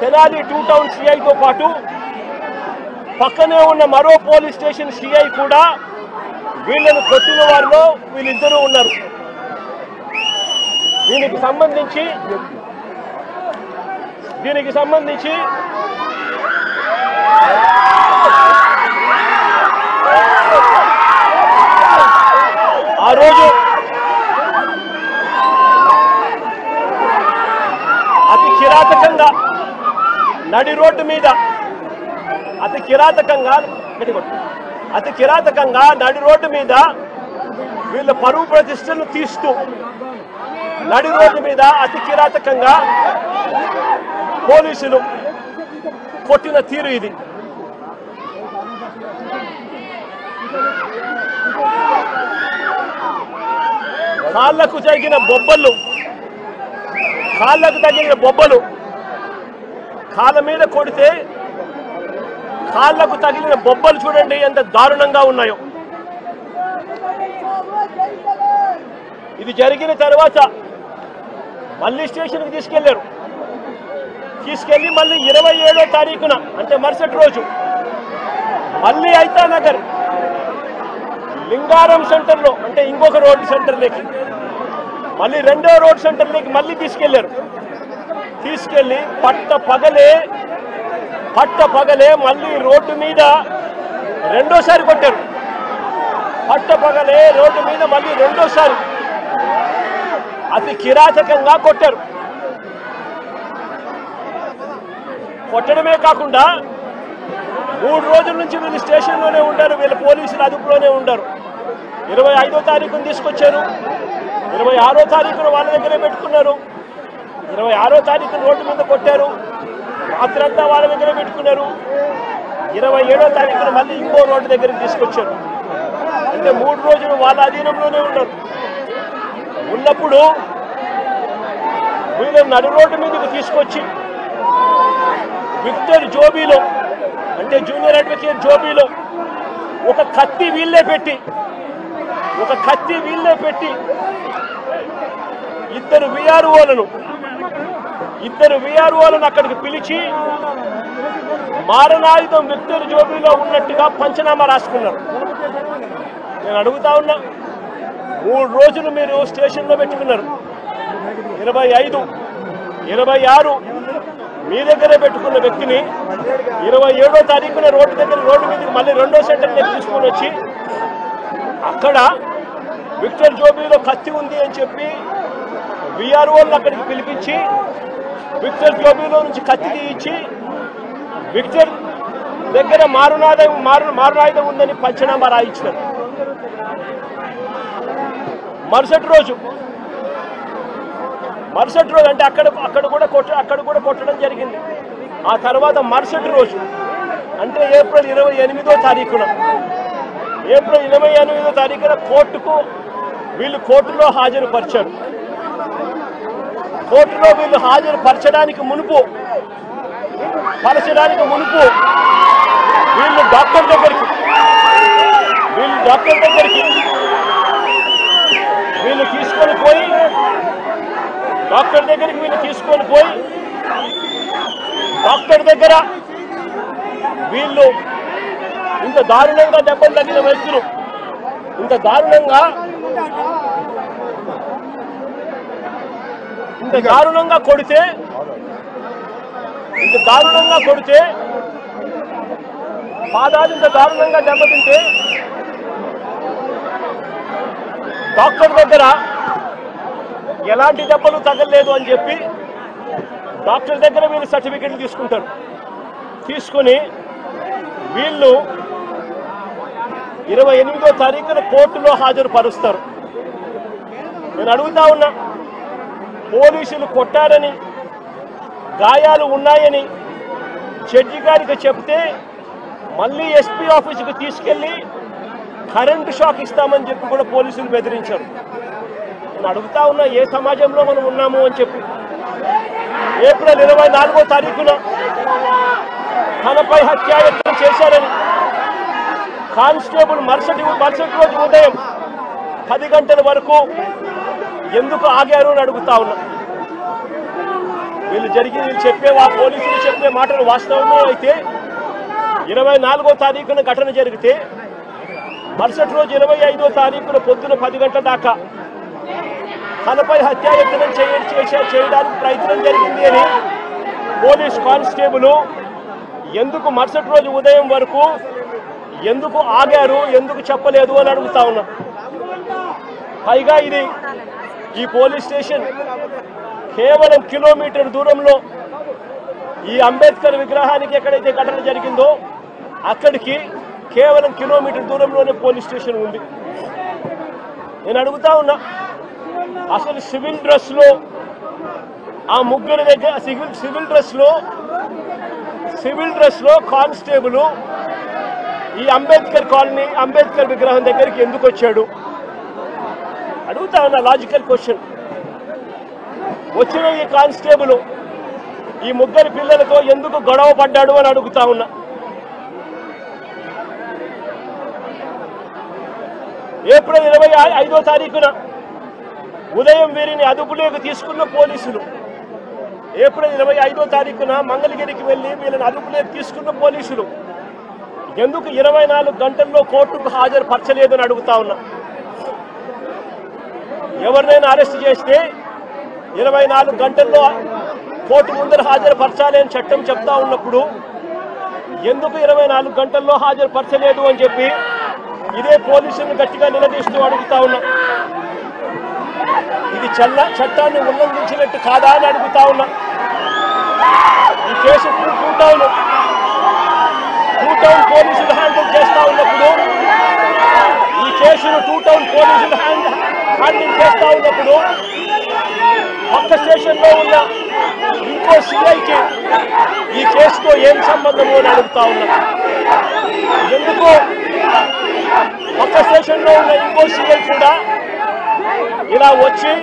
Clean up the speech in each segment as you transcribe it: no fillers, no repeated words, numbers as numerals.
Tenali 2 town సిఐతో పాటు పక్కనే ఉన్న మరో పోలీస్ స్టేషన్ సిఐ కూడా వీళ్ళను కొట్టిన వారిలో వీళ్ళిద్దరూ ఉన్నారు. దీనికి సంబంధించి ఆ రోజు అతి కిరాతకంగా నడి రోడ్డు మీద అతి కిరాతకంగా నడి రోడ్డు మీద వీళ్ళ పరువు ప్రతిష్టను తీస్తూ నడి రోడ్డు మీద అతి కిరాతకంగా పోలీసులు కొట్టిన తీరు ఇది. కాళ్ళకు తగిన బొబ్బలు కాళ్ళ మీద కొడితే కాళ్ళకు తగిలిన బొబ్బలు చూడండి ఎంత దారుణంగా ఉన్నాయో. ఇది జరిగిన తర్వాత మళ్ళీ స్టేషన్కి తీసుకెళ్లి మళ్ళీ 27వ తారీఖున అంటే మరుసటి రోజు మళ్ళీ ఐతానగర్ లింగారం సెంటర్లో అంటే ఇంకొక రోడ్ సెంటర్లోకి మళ్ళీ 2వ రోడ్ సెంటర్లోకి మళ్ళీ తీసుకెళ్లి పట్ట పగలే మళ్ళీ రోడ్డు మీద రెండోసారి కొట్టారు. రోడ్డు మీద మళ్ళీ రెండోసారి అతి కిరాతకంగా కొట్టారు. కొట్టడమే కాకుండా 3 రోజుల నుంచి వీళ్ళు స్టేషన్లోనే ఉంటారు, వీళ్ళ పోలీసులు అదుపులోనే ఉంటారు. 25వ తారీఖున తీసుకొచ్చారు, 26వ తారీఖున వాళ్ళ దగ్గరే పెట్టుకున్నారు, 26వ తారీఖున రోడ్డు మీద కొట్టారు, రాత్రంతా వాళ్ళ దగ్గర పెట్టుకున్నారు, 27వ తారీఖున మళ్ళీ ఇంకో రోడ్డు దగ్గరికి తీసుకొచ్చారు. అంటే 3 రోజులు వాళ్ళ అధీనంలోనే ఉన్నప్పుడు వీళ్ళు నడి రోడ్డు మీదకి తీసుకొచ్చి విక్టర్ జోబీలో అంటే జూనియర్ అడ్వకేట్ జోబీలో ఒక కత్తి వీళ్ళే పెట్టి ఇద్దరు విఆర్ఓలను అక్కడికి పిలిచి మారణాయుధం విక్టర్ జోబీలో ఉన్నట్టుగా పంచనామా రాసుకున్నారు. నేను అడుగుతా ఉన్నా, 3 రోజులు మీరు స్టేషన్లో పెట్టుకున్నారు, 25, 26 మీ దగ్గరే పెట్టుకున్న వ్యక్తిని 27వ తారీఖున రోడ్డు మీదకి మళ్ళీ 2వ సెంటర్కి తీసుకొని వచ్చి అక్కడ విక్టర్ జోబీలో కత్తి ఉంది అని చెప్పి విఆర్ఓలను అక్కడికి పిలిపించి విక్టర్ జోబీలో నుంచి కత్తి తీయించి విక్టర్ దగ్గర మారణాయుధం ఉందని పంచనామా రాయించారు. మరుసటి రోజు అంటే అక్కడ కూడా కొట్టడం జరిగింది. ఆ తర్వాత మరుసటి రోజు అంటే ఏప్రిల్ 28వ తారీఖున కోర్టులో హాజరుపరిచారు. కోర్టులో వీళ్ళు హాజరుపరచడానికి మునుపు వీళ్ళు డాక్టర్ దగ్గరికి తీసుకొని పోయి డాక్టర్ దగ్గర వీళ్ళు ఇంత దారుణంగా దెబ్బలు తగిన వ్యక్తులు ఇంత దారుణంగా కొడితే పాదాలు ఇంత దారుణంగా దెబ్బతింటే డాక్టర్ దగ్గర ఎలాంటి దెబ్బలు తగలలేదు అని చెప్పి డాక్టర్ దగ్గర వీళ్ళు సర్టిఫికెట్లు తీసుకుని వీళ్ళు 28వ తారీఖున కోర్టులో హాజరుపరుస్తారు. నేను అడుగుతా ఉన్నా, పోలీసులు కొట్టారని గాయాలు ఉన్నాయని జడ్జి గారికి చెప్తే మళ్ళీ ఎస్పీ ఆఫీసుకు తీసుకెళ్లి కరెంటు షాక్ ఇస్తామని చెప్పి కూడా పోలీసులు బెదిరించారు. నేను అడుగుతా ఉన్నా, ఏ సమాజంలో మనం ఉన్నాము అని చెప్పి. ఏప్రిల్ 24వ తారీఖున తనపై హత్యాయత్నం చేశారని కానిస్టేబుల్ మరుసటి రోజు ఉదయం 10 గంటల వరకు ఎందుకు ఆగారు అని అడుగుతా ఉన్నా. వీళ్ళు చెప్పే పోలీసులు చెప్పే మాటలు వాస్తవమే అయితే 24వ తారీఖున ఘటన జరిగితే మరుసటి రోజు 25వ తారీఖున పొద్దున 10 గంటల దాకా తనపై హత్యాయత్నం చేయడానికి ప్రయత్నం జరిగింది అని పోలీస్ కానిస్టేబుల్ ఎందుకు మరుసటి రోజు ఉదయం వరకు ఎందుకు ఆగారు, ఎందుకు చెప్పలేదు అని అడుగుతా ఉన్నా. పైగా ఈ పోలీస్ స్టేషన్ కేవలం కిలోమీటర్ దూరంలో ఈ అంబేద్కర్ విగ్రహానికి ఎక్కడైతే ఘటన జరిగిందో అక్కడికి కేవలం కిలోమీటర్ దూరంలోనే పోలీస్ స్టేషన్ ఉంది. నేను అడుగుతా ఉన్నా, అసలు సివిల్ డ్రెస్లో ఆ ముగ్గురు దగ్గర సివిల్ డ్రెస్లో కానిస్టేబుల్ ఈ అంబేద్కర్ విగ్రహం దగ్గరికి ఎందుకు వచ్చాడు అడుగుతా ఉన్నా. Logical question. వచ్చిన ఈ కానిస్టేబుల్ ఈ ముగ్గురు పిల్లలతో ఎందుకు గొడవ పడ్డాడు అని అడుగుతా ఉన్నా. ఏప్రిల్ 25వ తారీఖున ఉదయం వీరిని అదుపులోకి తీసుకున్న పోలీసులు, ఏప్రిల్ 25వ తారీఖున మంగళగిరికి వెళ్లి వీళ్ళని అదుపులోకి తీసుకున్న పోలీసులు ఎందుకు 24 గంటల్లో కోర్టుకు హాజరుపరచలేదని అడుగుతా ఉన్నా. ఎవరినైనా అరెస్ట్ చేస్తే 24 గంటల్లో కోర్టు ముందర హాజరుపరచాలి అని చట్టం చెప్తా ఉన్నప్పుడు ఎందుకు 24 గంటల్లో హాజరుపరచలేదు అని చెప్పి ఇదే పోలీసులను గట్టిగా నిలదీస్తూ అడుగుతా ఉన్నా. ఇది చట్టాన్ని ఉల్లంఘించినట్టు కాదా అని అడుగుతా ఉన్నా. ఈ కేసు టూ టౌన్ పోలీసులు హ్యాండిల్ చేస్తా ఉన్నప్పుడు, ఈ కేసును టూ టౌన్ పోలీసులు హ్యాండిల్ చేస్తా ఉన్నప్పుడు పక్క స్టేషన్లో ఉన్న ఇంకో సిఐకి ఈ కేసుతో ఏం సంబంధము అని అడుగుతా ఉన్నా. ఎందుకు పక్క స్టేషన్లో ఉన్న ఇంకో సిఐ కూడా ఇలా వచ్చి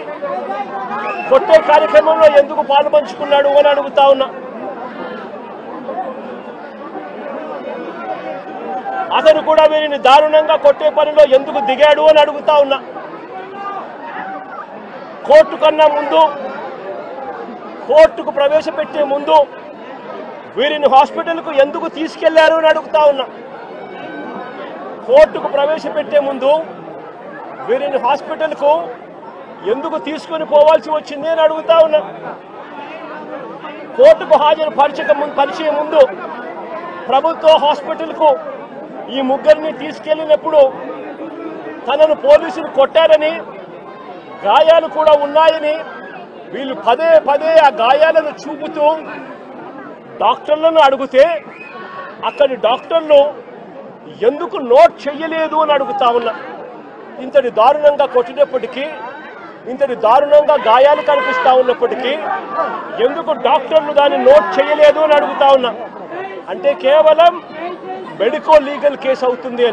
కొట్టే కార్యక్రమంలో ఎందుకు పాల్పంచుకున్నాడు అని అడుగుతా ఉన్నా. అతను కూడా వీరిని దారుణంగా కొట్టే పనిలో ఎందుకు దిగాడు అని అడుగుతా ఉన్నా. కోర్టుకు ప్రవేశపెట్టే ముందు వీరిని హాస్పిటల్కు ఎందుకు తీసుకెళ్లారు అని అడుగుతా ఉన్నా. కోర్టుకు ప్రవేశపెట్టే ముందు వీరిని హాస్పిటల్కు ఎందుకు తీసుకొని పోవాల్సి వచ్చింది అని అడుగుతా ఉన్నా. కోర్టుకు పరిచే ముందు ప్రభుత్వ హాస్పిటల్కు ఈ ముగ్గురిని తీసుకెళ్లినప్పుడు తనను పోలీసులు కొట్టారని, గాయాలు కూడా ఉన్నాయని వీళ్ళు పదే పదే ఆ గాయాలను చూపుతూ డాక్టర్లను అడిగితే అక్కడి డాక్టర్లు ఎందుకు నోట్ చెయ్యలేదు అని అడుగుతా ఉన్నా. ఇంతటి దారుణంగా కొట్టినప్పటికీ, ఇంతటి దారుణంగా గాయాలు కనిపిస్తా ఉన్నప్పటికీ ఎందుకు డాక్టర్లు దాన్ని నోట్ చేయలేదు అని అడుగుతా ఉన్నా. అంటే కేవలం మెడికో లీగల్ కేసు అవుతుంది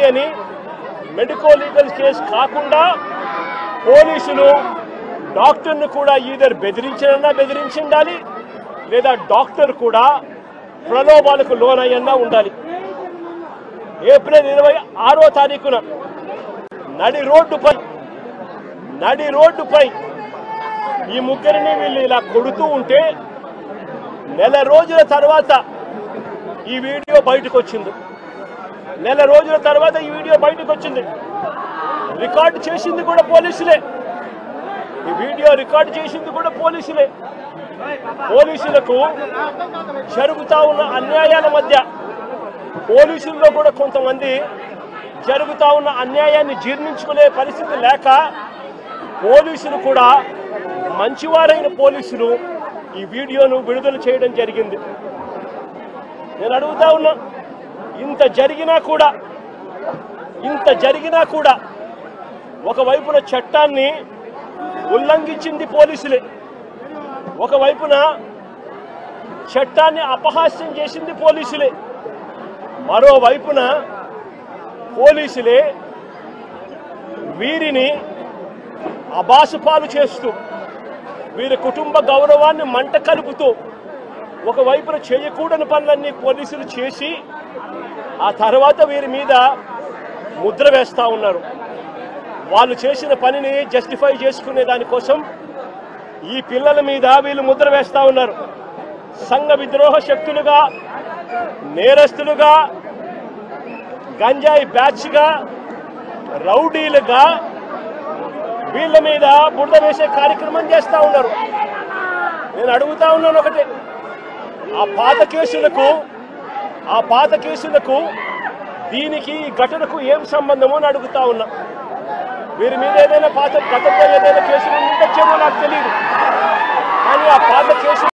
అని, మెడికో లీగల్ కేసు కాకుండా పోలీసులు డాక్టర్ను కూడా ఈధర్ బెదిరించాలి లేదా డాక్టర్ కూడా ప్రలోభాలకు లోనయ్యన్నా ఉండాలి. ఏప్రిల్ 26వ తారీఖున నడి రోడ్డుపై ఈ ముగ్గురిని వీళ్ళు ఇలా కొడుతూ ఉంటే నెల రోజుల తర్వాత ఈ వీడియో బయటకు వచ్చింది. రికార్డు చేసింది కూడా పోలీసులే. ఈ వీడియో రికార్డు చేసింది కూడా పోలీసులే. పోలీసులకు జరుగుతా ఉన్న అన్యాయాల మధ్య పోలీసుల్లో కూడా కొంతమంది జరుగుతా ఉన్న అన్యాయాన్ని జీర్ణించుకునే పరిస్థితి లేక పోలీసులు కూడా, మంచివారైన పోలీసులు ఈ వీడియోను విడుదల చేయడం జరిగింది. నేను అడుగుతా ఉన్నా, ఇంత జరిగినా కూడా ఒకవైపున చట్టాన్ని ఉల్లంఘించింది పోలీసులే, ఒకవైపున చట్టాన్ని అపహాస్యం చేసింది పోలీసులే, మరోవైపున పోలీసులే వీరిని అబాసుపాలు చేస్తూ, వీరి కుటుంబ గౌరవాన్ని మంట కలుపుతూ ఒకవైపున చేయకూడని పనులన్నీ పోలీసులు చేసి ఆ తర్వాత వీరి మీద ముద్ర వేస్తా ఉన్నారు. వాళ్ళు చేసిన పనిని జస్టిఫై చేసుకునే దానికోసం ఈ పిల్లల మీద వీళ్ళు ముద్ర వేస్తా ఉన్నారు. సంఘ విద్రోహ శక్తులుగా, నేరస్తులుగా, గంజాయి బ్యాచ్గా, రౌడీలుగా వీళ్ళ మీద బురద వేసే కార్యక్రమం చేస్తా ఉన్నారు. నేను అడుగుతా ఉన్నాను ఒకటే, ఆ పాత కేసులకు దీనికి ఈ ఘటనకు ఏం సంబంధమో అని అడుగుతా ఉన్నా. వీరి మీద ఏదైనా గతంలో ఏదైనా కేసులు ఉండొచ్చేమో నాకు తెలియదు, కానీ ఆ పాత కేసు